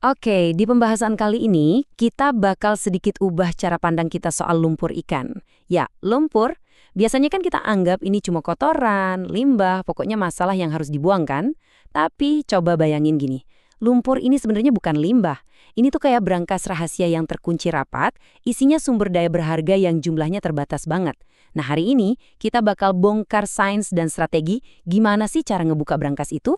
Oke, di pembahasan kali ini kita bakal sedikit ubah cara pandang kita soal lumpur ikan. Ya, lumpur, biasanya kan kita anggap ini cuma kotoran, limbah, pokoknya masalah yang harus dibuang kan? Tapi coba bayangin gini, lumpur ini sebenarnya bukan limbah. Ini tuh kayak brankas rahasia yang terkunci rapat, isinya sumber daya berharga yang jumlahnya terbatas banget. Nah, hari ini kita bakal bongkar sains dan strategi gimana sih cara ngebuka brankas itu.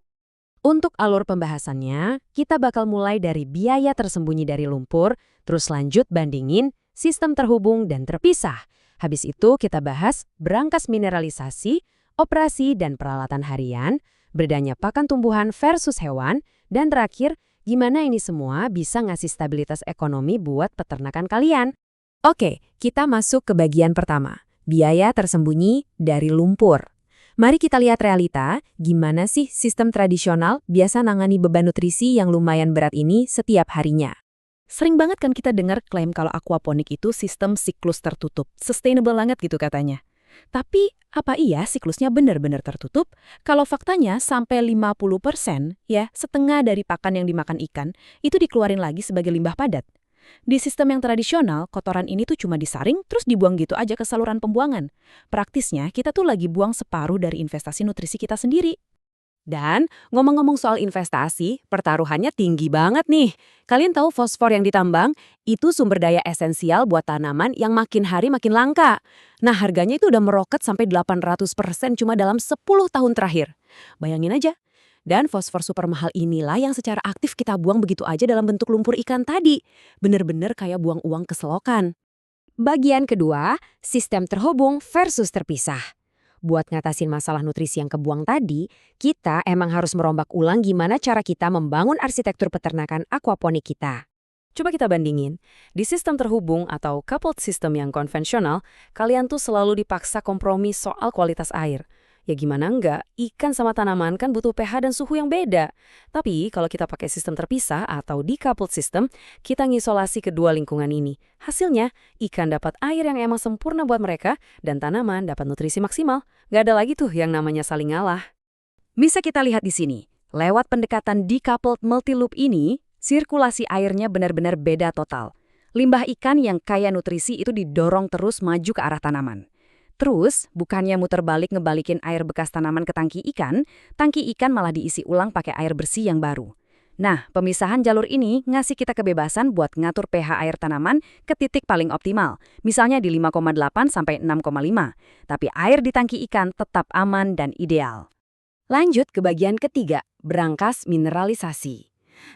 Untuk alur pembahasannya, kita bakal mulai dari biaya tersembunyi dari lumpur, terus lanjut bandingin sistem terhubung dan terpisah. Habis itu kita bahas brankas mineralisasi, operasi dan peralatan harian, bedanya pakan tumbuhan versus hewan, dan terakhir, gimana ini semua bisa ngasih stabilitas ekonomi buat peternakan kalian. Oke, kita masuk ke bagian pertama, biaya tersembunyi dari lumpur. Mari kita lihat realita, gimana sih sistem tradisional biasa nangani beban nutrisi yang lumayan berat ini setiap harinya. Sering banget kan kita dengar klaim kalau aquaponik itu sistem siklus tertutup, sustainable banget gitu katanya. Tapi apa iya siklusnya benar-benar tertutup? Kalau faktanya sampai 50%, ya setengah dari pakan yang dimakan ikan, itu dikeluarin lagi sebagai limbah padat. Di sistem yang tradisional, kotoran ini tuh cuma disaring terus dibuang gitu aja ke saluran pembuangan. Praktisnya, kita tuh lagi buang separuh dari investasi nutrisi kita sendiri. Dan ngomong-ngomong soal investasi, pertaruhannya tinggi banget nih. Kalian tahu fosfor yang ditambang? Itu sumber daya esensial buat tanaman yang makin hari makin langka. Nah, harganya itu udah meroket sampai 800% cuma dalam 10 tahun terakhir. Bayangin aja. Dan fosfor super mahal inilah yang secara aktif kita buang begitu aja dalam bentuk lumpur ikan tadi. Bener-bener kayak buang uang ke selokan. Bagian kedua, sistem terhubung versus terpisah. Buat ngatasin masalah nutrisi yang kebuang tadi, kita emang harus merombak ulang gimana cara kita membangun arsitektur peternakan aquaponik kita. Coba kita bandingin, di sistem terhubung atau coupled system yang konvensional, kalian tuh selalu dipaksa kompromi soal kualitas air. Ya gimana enggak, ikan sama tanaman kan butuh pH dan suhu yang beda. Tapi kalau kita pakai sistem terpisah atau decoupled system, kita ngisolasi kedua lingkungan ini. Hasilnya, ikan dapat air yang emang sempurna buat mereka, dan tanaman dapat nutrisi maksimal. Nggak ada lagi tuh yang namanya saling ngalah. Bisa kita lihat di sini, lewat pendekatan decoupled multi-loop ini, sirkulasi airnya benar-benar beda total. Limbah ikan yang kaya nutrisi itu didorong terus maju ke arah tanaman. Terus, bukannya muter balik ngebalikin air bekas tanaman ke tangki ikan malah diisi ulang pakai air bersih yang baru. Nah, pemisahan jalur ini ngasih kita kebebasan buat ngatur pH air tanaman ke titik paling optimal, misalnya di 5,8 sampai 6,5. Tapi air di tangki ikan tetap aman dan ideal. Lanjut ke bagian ketiga, brankas mineralisasi.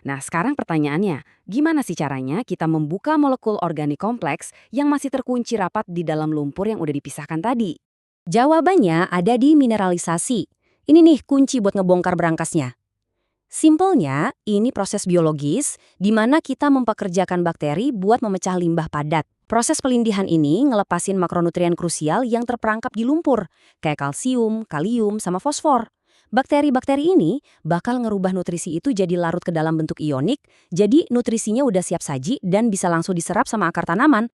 Nah, sekarang pertanyaannya, gimana sih caranya kita membuka molekul organik kompleks yang masih terkunci rapat di dalam lumpur yang udah dipisahkan tadi? Jawabannya ada di mineralisasi. Ini nih kunci buat ngebongkar brankasnya. Simpelnya, ini proses biologis di mana kita mempekerjakan bakteri buat memecah limbah padat. Proses pelindihan ini ngelepasin makronutrien krusial yang terperangkap di lumpur, kayak kalsium, kalium, sama fosfor. Bakteri-bakteri ini bakal ngerubah nutrisi itu jadi larut ke dalam bentuk ionik, jadi nutrisinya udah siap saji dan bisa langsung diserap sama akar tanaman.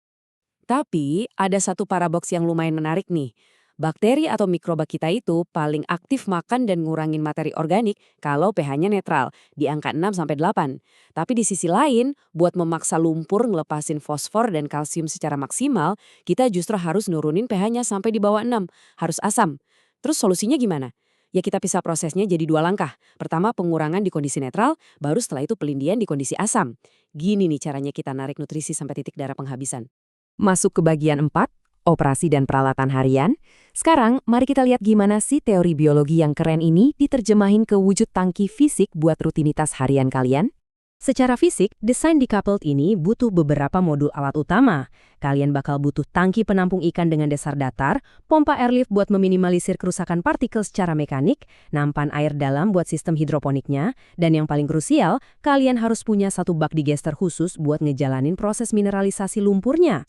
Tapi ada satu paradoks yang lumayan menarik nih. Bakteri atau mikroba kita itu paling aktif makan dan ngurangin materi organik kalau pH-nya netral, di angka 6-8. Tapi di sisi lain, buat memaksa lumpur ngelepasin fosfor dan kalsium secara maksimal, kita justru harus nurunin pH-nya sampai di bawah 6, harus asam. Terus solusinya gimana? Ya kita pisah prosesnya jadi dua langkah. Pertama pengurangan di kondisi netral, baru setelah itu pelindian di kondisi asam. Gini nih caranya kita narik nutrisi sampai titik darah penghabisan. Masuk ke bagian 4, operasi dan peralatan harian. Sekarang, mari kita lihat gimana sih teori biologi yang keren ini diterjemahin ke wujud tangki fisik buat rutinitas harian kalian. Secara fisik, desain decoupled ini butuh beberapa modul alat utama. Kalian bakal butuh tangki penampung ikan dengan dasar datar, pompa airlift buat meminimalisir kerusakan partikel secara mekanik, nampan air dalam buat sistem hidroponiknya, dan yang paling krusial, kalian harus punya satu bak digester khusus buat ngejalanin proses mineralisasi lumpurnya.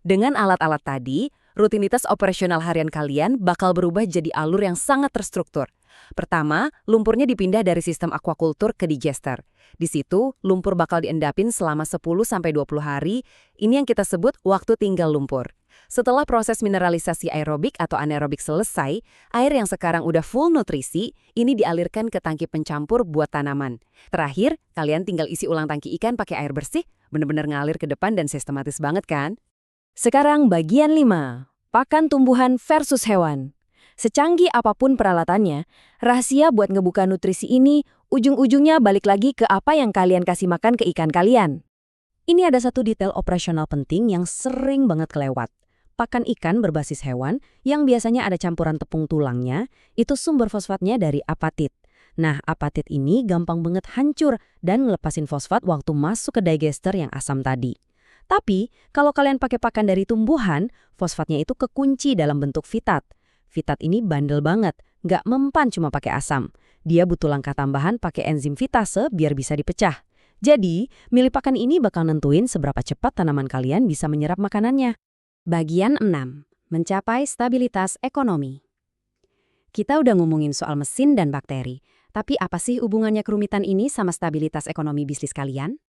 Dengan alat-alat tadi, rutinitas operasional harian kalian bakal berubah jadi alur yang sangat terstruktur. Pertama, lumpurnya dipindah dari sistem aquaculture ke digester. Di situ, lumpur bakal diendapin selama 10-20 hari, ini yang kita sebut waktu tinggal lumpur. Setelah proses mineralisasi aerobik atau anaerobik selesai, air yang sekarang udah full nutrisi, ini dialirkan ke tangki pencampur buat tanaman. Terakhir, kalian tinggal isi ulang tangki ikan pakai air bersih, bener-bener ngalir ke depan dan sistematis banget kan? Sekarang bagian 5, pakan tumbuhan versus hewan. Secanggih apapun peralatannya, rahasia buat ngebuka nutrisi ini ujung-ujungnya balik lagi ke apa yang kalian kasih makan ke ikan kalian. Ini ada satu detail operasional penting yang sering banget kelewat. Pakan ikan berbasis hewan yang biasanya ada campuran tepung tulangnya, itu sumber fosfatnya dari apatit. Nah, apatit ini gampang banget hancur dan ngelepasin fosfat waktu masuk ke digester yang asam tadi. Tapi, kalau kalian pakai pakan dari tumbuhan, fosfatnya itu kekunci dalam bentuk fitat. Fitat ini bandel banget, nggak mempan cuma pakai asam. Dia butuh langkah tambahan pakai enzim fitase biar bisa dipecah. Jadi, milih pakan ini bakal nentuin seberapa cepat tanaman kalian bisa menyerap makanannya. Bagian 6. Mencapai stabilitas ekonomi. Kita udah ngomongin soal mesin dan bakteri, tapi apa sih hubungannya kerumitan ini sama stabilitas ekonomi bisnis kalian?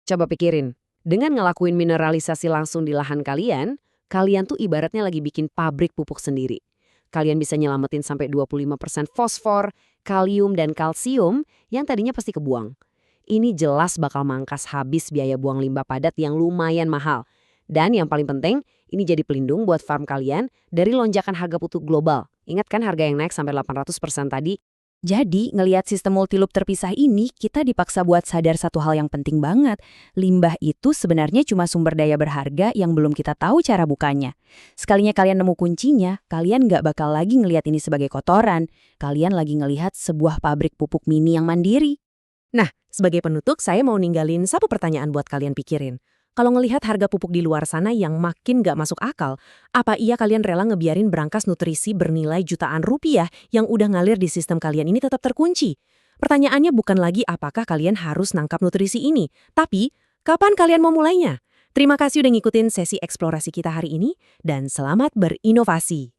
Coba pikirin, dengan ngelakuin mineralisasi langsung di lahan kalian tuh ibaratnya lagi bikin pabrik pupuk sendiri. Kalian bisa nyelamatin sampai 25% fosfor, kalium, dan kalsium yang tadinya pasti kebuang. Ini jelas bakal mangkas habis biaya buang limbah padat yang lumayan mahal. Dan yang paling penting, ini jadi pelindung buat farm kalian dari lonjakan harga pupuk global. Ingat kan harga yang naik sampai 800% tadi? Jadi, ngelihat sistem multiloop terpisah ini, kita dipaksa buat sadar satu hal yang penting banget. Limbah itu sebenarnya cuma sumber daya berharga yang belum kita tahu cara bukanya. Sekalinya kalian nemu kuncinya, kalian nggak bakal lagi ngelihat ini sebagai kotoran. Kalian lagi ngelihat sebuah pabrik pupuk mini yang mandiri. Nah, sebagai penutup, saya mau ninggalin satu pertanyaan buat kalian pikirin. Kalau ngelihat harga pupuk di luar sana yang makin gak masuk akal, apa iya kalian rela ngebiarin berangkas nutrisi bernilai jutaan rupiah yang udah ngalir di sistem kalian ini tetap terkunci? Pertanyaannya bukan lagi apakah kalian harus nangkap nutrisi ini, tapi kapan kalian mau mulainya? Terima kasih udah ngikutin sesi eksplorasi kita hari ini, dan selamat berinovasi.